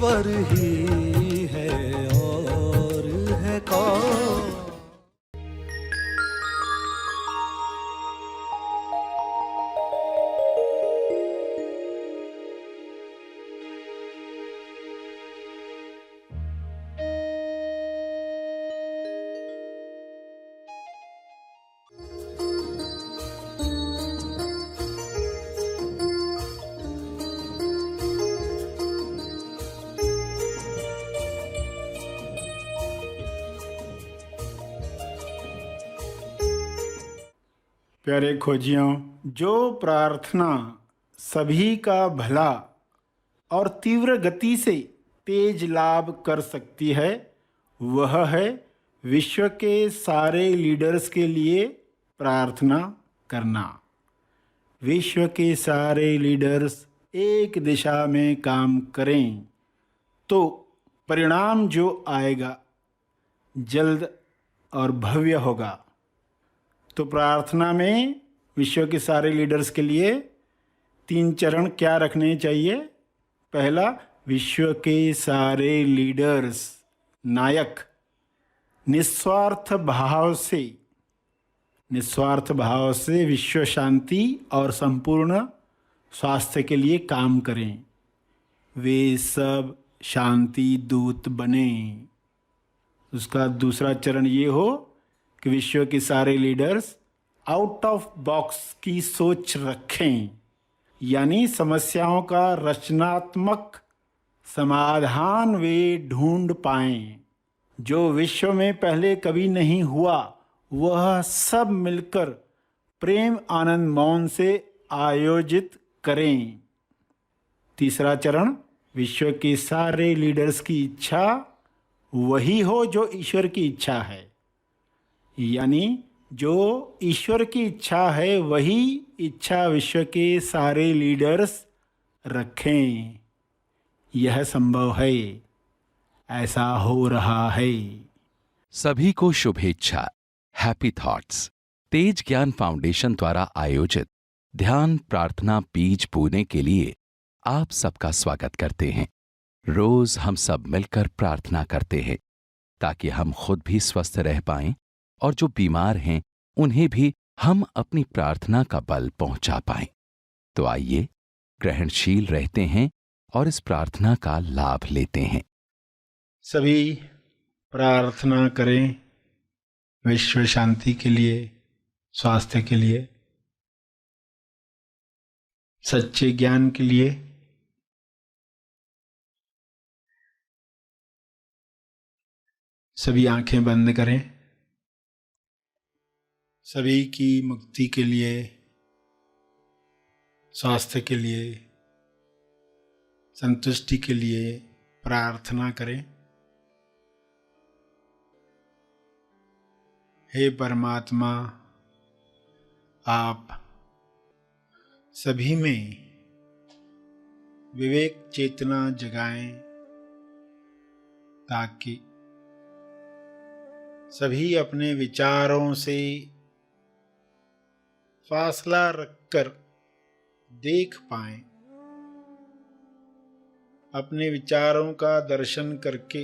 ईश्वर ही है और है कौन। प्यारे खोजियों, जो प्रार्थना सभी का भला और तीव्र गति से तेज लाभ कर सकती है, वह है विश्व के सारे लीडर्स के लिए प्रार्थना करना। विश्व के सारे लीडर्स एक दिशा में काम करें तो परिणाम जो आएगा जल्द और भव्य होगा। तो प्रार्थना में विश्व के सारे लीडर्स के लिए 3 चरण क्या रखने चाहिए? पहला, विश्व के सारे लीडर्स नायक निस्वार्थ भाव से विश्व शांति और संपूर्ण स्वास्थ्य के लिए काम करें। वे सब शांति दूत बने। उसका दूसरा चरण ये हो कि विश्व के सारे लीडर्स आउट ऑफ बॉक्स की सोच रखें, यानी समस्याओं का रचनात्मक समाधान वे ढूंढ पाएं जो विश्व में पहले कभी नहीं हुआ। वह सब मिलकर प्रेम आनंद मौन से आयोजित करें। तीसरा चरण, विश्व के सारे लीडर्स की इच्छा वही हो जो ईश्वर की इच्छा है, यानी जो ईश्वर की इच्छा है वही इच्छा विश्व के सारे लीडर्स रखें। यह संभव है, ऐसा हो रहा है। सभी को शुभेच्छा। हैप्पी थॉट्स तेज ज्ञान फाउंडेशन द्वारा आयोजित ध्यान प्रार्थना बीज बोने के लिए आप सबका स्वागत करते हैं। रोज हम सब मिलकर प्रार्थना करते हैं ताकि हम खुद भी स्वस्थ रह पाएं और जो बीमार हैं उन्हें भी हम अपनी प्रार्थना का बल पहुंचा पाएं। तो आइए ग्रहणशील रहते हैं और इस प्रार्थना का लाभ लेते हैं। सभी प्रार्थना करें विश्व शांति के लिए, स्वास्थ्य के लिए, सच्चे ज्ञान के लिए। सभी आंखें बंद करें। सभी की मुक्ति के लिए, स्वास्थ्य के लिए, संतुष्टि के लिए प्रार्थना करें। हे परमात्मा, आप सभी में विवेक चेतना जगाएं ताकि सभी अपने विचारों से फासला रखकर देख पाएं, अपने विचारों का दर्शन करके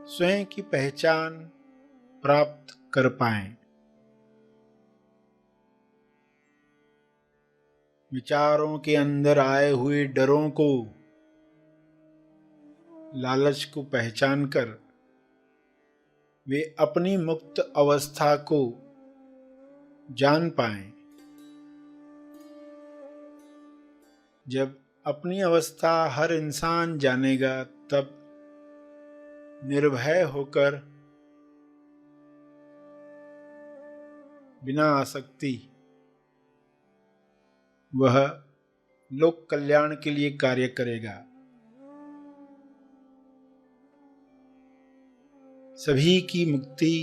स्वयं की पहचान प्राप्त कर पाएं। विचारों के अंदर आए हुए डरों को, लालच को पहचान कर वे अपनी मुक्त अवस्था को जान पाएं। जब अपनी अवस्था हर इंसान जानेगा तब निर्भय होकर बिना आसक्ति वह लोक कल्याण के लिए कार्य करेगा। सभी की मुक्ति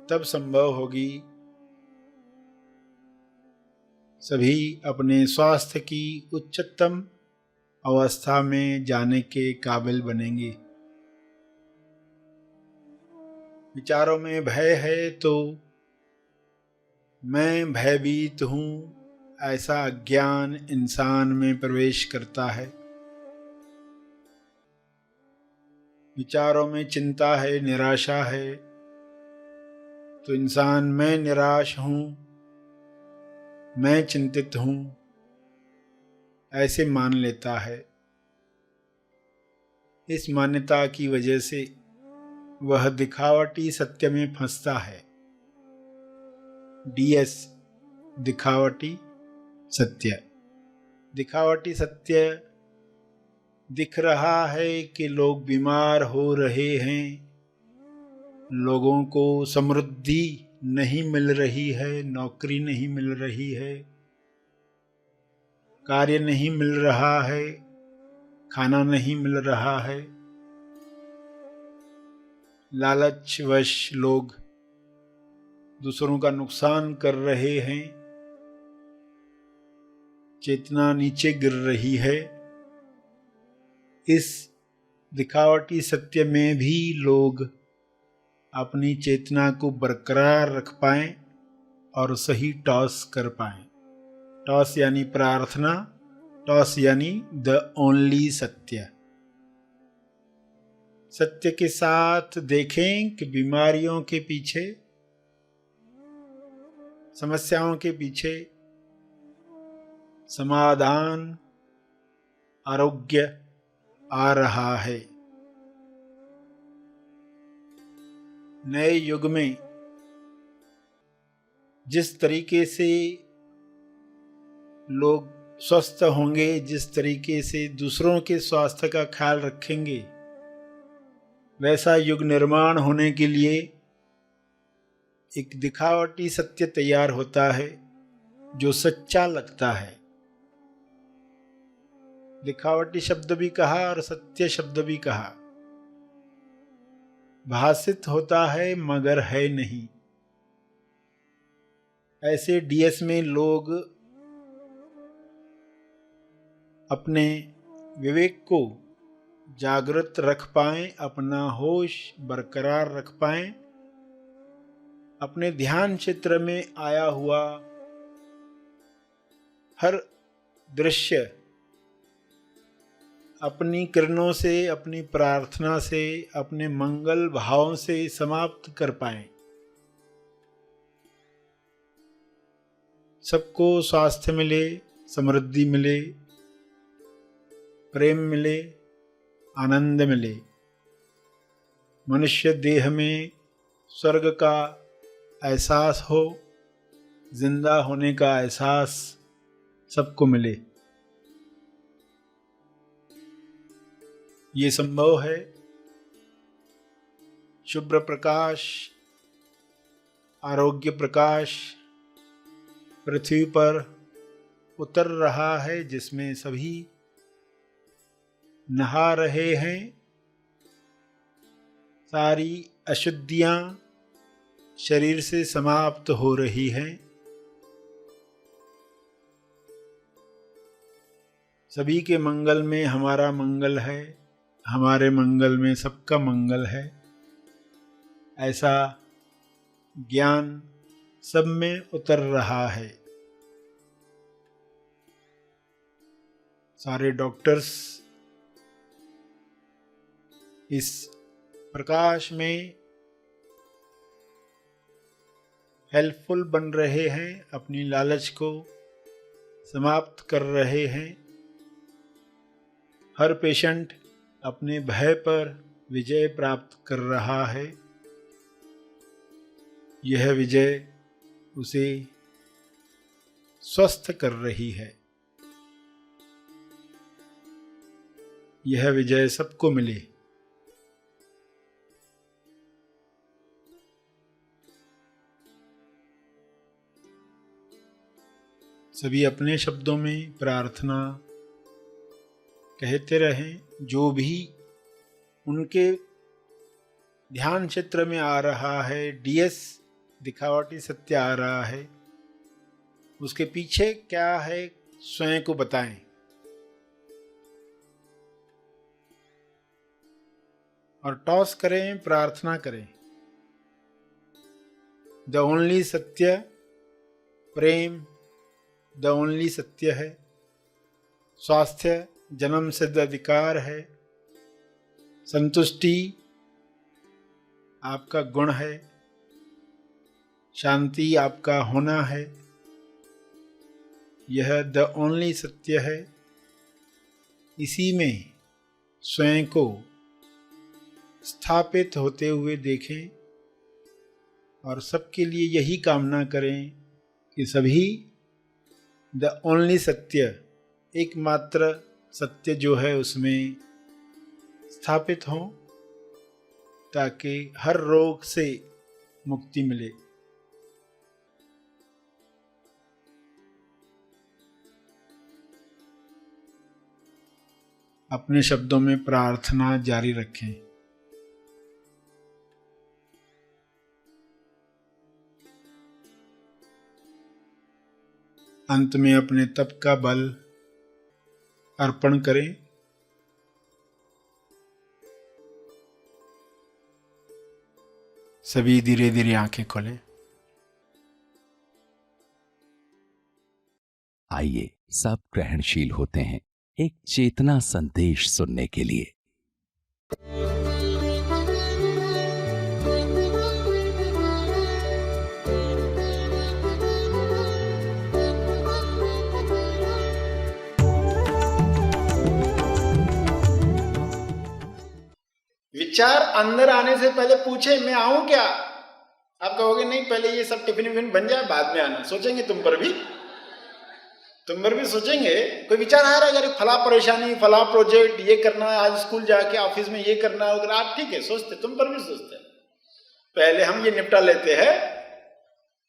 तब संभव होगी सभी अपने स्वास्थ्य की उच्चतम अवस्था में जाने के काबिल बनेंगे। विचारों में भय है तो मैं भयभीत हूँ, ऐसा ज्ञान इंसान में प्रवेश करता है। विचारों में चिंता है, निराशा है, तो इंसान मैं निराश हूँ, मैं चिंतित हूँ, ऐसे मान लेता है। इस मान्यता की वजह से वह दिखावटी सत्य में फंसता है। DS दिखावटी सत्य। दिखावटी सत्य दिख रहा है कि लोग बीमार हो रहे हैं, लोगों को समृद्धि नहीं मिल रही है, नौकरी नहीं मिल रही है, कार्य नहीं मिल रहा है, खाना नहीं मिल रहा है। लालचवश लोग दूसरों का नुकसान कर रहे हैं, चेतना नीचे गिर रही है। इस दिखावटी सत्य में भी लोग अपनी चेतना को बरकरार रख पाएं और सही टॉस कर पाएं। टॉस यानी प्रार्थना, टॉस यानी द ओनली सत्य। सत्य के साथ देखें कि बीमारियों के पीछे, समस्याओं के पीछे समाधान, आरोग्य आ रहा है। नए युग में जिस तरीके से लोग स्वस्थ होंगे, जिस तरीके से दूसरों के स्वास्थ्य का ख्याल रखेंगे, वैसा युग निर्माण होने के लिए एक दिखावटी सत्य तैयार होता है जो सच्चा लगता है। दिखावटी शब्द भी कहा और सत्य शब्द भी कहा। भासित होता है मगर है नहीं। ऐसे DS में लोग अपने विवेक को जागृत रख पाएं, अपना होश बरकरार रख पाएं, अपने ध्यान क्षेत्र में आया हुआ हर दृश्य अपनी किरणों से, अपनी प्रार्थना से, अपने मंगल भावों से समाप्त कर पाएं। सबको स्वास्थ्य मिले, समृद्धि मिले, प्रेम मिले, आनंद मिले। मनुष्य देह में स्वर्ग का एहसास हो, जिंदा होने का एहसास सबको मिले। ये संभव है। शुभ्र प्रकाश, आरोग्य प्रकाश पृथ्वी पर उतर रहा है, जिसमें सभी नहा रहे हैं। सारी अशुद्धियां शरीर से समाप्त हो रही हैं। सभी के मंगल में हमारा मंगल है, हमारे मंगल में सबका मंगल है, ऐसा ज्ञान सब में उतर रहा है। सारे डॉक्टर्स इस प्रकाश में हेल्पफुल बन रहे हैं, अपनी लालच को समाप्त कर रहे हैं। हर पेशेंट अपने भय पर विजय प्राप्त कर रहा है। यह विजय उसे स्वस्थ कर रही है। यह विजय सबको मिले। सभी अपने शब्दों में प्रार्थना कहते रहें। जो भी उनके ध्यान क्षेत्र में आ रहा है, DS दिखावटी सत्य आ रहा है, उसके पीछे क्या है स्वयं को बताएं। और टॉस करें, प्रार्थना करें। द ओनली सत्य, प्रेम द ओनली सत्य है। स्वास्थ्य जन्म सिद्ध अधिकार है। संतुष्टि आपका गुण है, शांति आपका होना है। यह द ओनली सत्य है। इसी में स्वयं को स्थापित होते हुए देखें और सबके लिए यही कामना करें कि सभी द ओनली सत्य, एकमात्र सत्य जो है उसमें स्थापित हों, ताकि हर रोग से मुक्ति मिले। अपने शब्दों में प्रार्थना जारी रखें। अंत में अपने तप का बल अर्पण करें। सभी धीरे धीरे आंखें खोलें। आइए सब ग्रहणशील होते हैं एक चेतना संदेश सुनने के लिए। विचार अंदर आने से पहले पूछे मैं आऊं क्या? आप कहोगे नहीं, पहले ये सब टिफिन विफिन बन जाए बाद में आना। सोचेंगे तुम पर भी सोचेंगे। कोई विचार आ रहा है, यार फला परेशानी, फला प्रोजेक्ट, ये करना है, आज स्कूल जाके ऑफिस में ये करना है, उधर। आप ठीक है, सोचते, तुम पर भी सोचते हैं। पहले हम ये निपटा लेते हैं,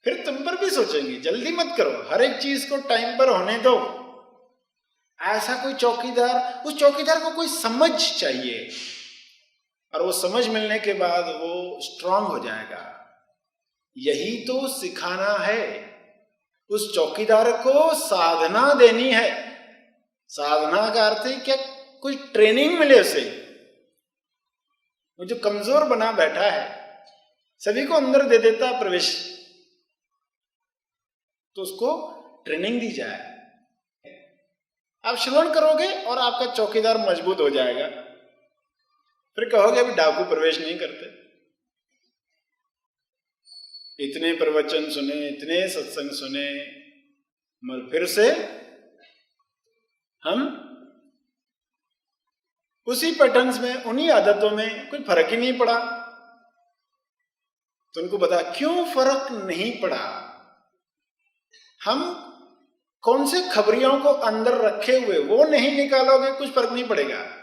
फिर तुम पर भी सोचेंगे। जल्दी मत करो, हर एक चीज को टाइम पर होने दो। ऐसा कोई चौकीदार, उस चौकीदार को कोई समझ चाहिए, और वो समझ मिलने के बाद वो स्ट्रांग हो जाएगा। यही तो सिखाना है। उस चौकीदार को साधना देनी है। साधना का अर्थ है क्या? कोई ट्रेनिंग मिले उसे। वो जो कमजोर बना बैठा है, सभी को अंदर दे देता है प्रवेश, तो उसको ट्रेनिंग दी जाए। आप श्रवण करोगे और आपका चौकीदार मजबूत हो जाएगा। फिर कहोगे अभी डाकू प्रवेश नहीं करते। इतने प्रवचन सुने, इतने सत्संग सुने, मगर फिर से हम उसी पैटर्न्स में, उन्हीं आदतों में, कोई फर्क ही नहीं पड़ा। तो उनको बता क्यों फर्क नहीं पड़ा। हम कौन से खबरियों को अंदर रखे हुए वो नहीं निकालोगे, कुछ फर्क नहीं पड़ेगा।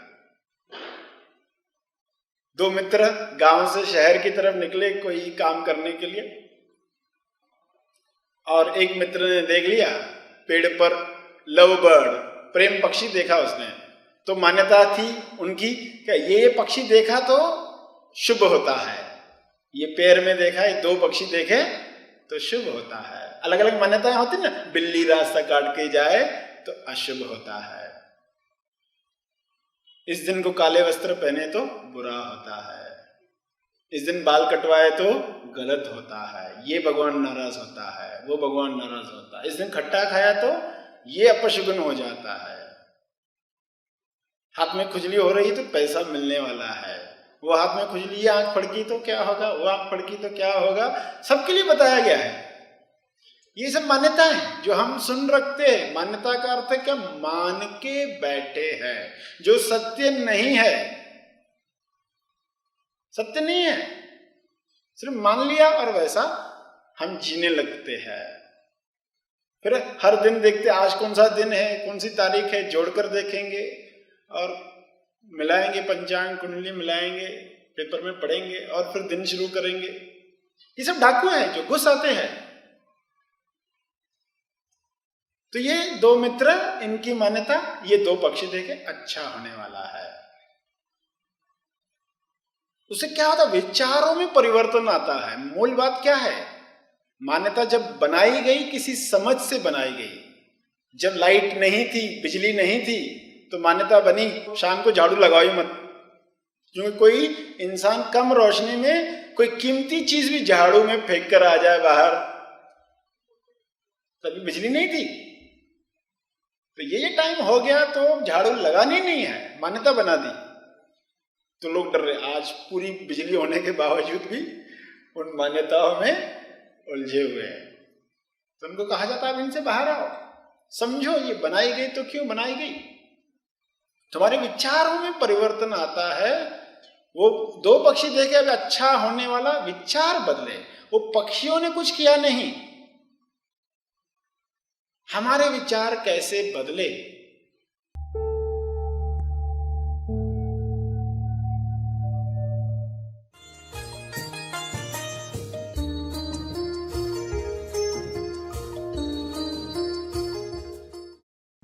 दो मित्र गांव से शहर की तरफ निकले कोई काम करने के लिए, और एक मित्र ने देख लिया पेड़ पर लव बर्ड, प्रेम पक्षी देखा उसने, तो मान्यता थी उनकी कि ये पक्षी देखा तो शुभ होता है, ये पेड़ में देखा, ये दो पक्षी देखे तो शुभ होता है। अलग अलग मान्यताएं होती ना, बिल्ली रास्ता काट के जाए तो अशुभ होता है, इस दिन को काले वस्त्र पहने तो बुरा होता है, इस दिन बाल कटवाए तो गलत होता है, ये भगवान नाराज होता है, वो भगवान नाराज होता है, इस दिन खट्टा खाया तो ये अपशगुन हो जाता है, हाथ में खुजली हो रही तो पैसा मिलने वाला है, वो हाथ में खुजली, आंख फड़की तो क्या होगा, वो आंख फड़की तो क्या होगा, सबके लिए बताया गया है। ये सब मान्यताएं जो हम सुन रखते हैं। मान्यता का अर्थ है क्या? मान के बैठे हैं, जो सत्य नहीं है। सत्य नहीं है, सिर्फ मान लिया और वैसा हम जीने लगते हैं। फिर हर दिन देखते आज कौन सा दिन है, कौन सी तारीख है, जोड़कर देखेंगे और मिलाएंगे, पंचांग कुंडली मिलाएंगे, पेपर में पढ़ेंगे और फिर दिन शुरू करेंगे। ये सब डाकू हैं जो घुस आते हैं। तो ये दो मित्र, इनकी मान्यता, ये दो पक्षी देखे अच्छा होने वाला है। उससे क्या होता है? विचारों में परिवर्तन आता है। मूल बात क्या है? मान्यता जब बनाई गई किसी समझ से बनाई गई। जब लाइट नहीं थी, बिजली नहीं थी, तो मान्यता बनी शाम को झाड़ू लगाओ ही मत, क्योंकि कोई इंसान कम रोशनी में कोई कीमती चीज भी झाड़ू में फेंक कर आ जाए बाहर, तभी बिजली नहीं थी। तो ये टाइम हो गया तो झाड़ू लगानी नहीं है, मान्यता बना दी। तो लोग डर रहे। आज पूरी बिजली होने के बावजूद भी उन मान्यताओं में उलझे हुए हैं। तो उनको कहा जाता है, अब इनसे बाहर आओ, समझो ये बनाई गई तो क्यों बनाई गई। तुम्हारे विचारों में परिवर्तन आता है। वो दो पक्षी देखे, अब अच्छा होने वाला, विचार बदले। वो पक्षियों ने कुछ किया नहीं, हमारे विचार कैसे बदले।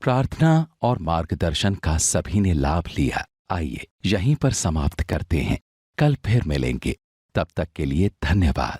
प्रार्थना और मार्गदर्शन का सभी ने लाभ लिया। आइए यहीं पर समाप्त करते हैं, कल फिर मिलेंगे। तब तक के लिए धन्यवाद।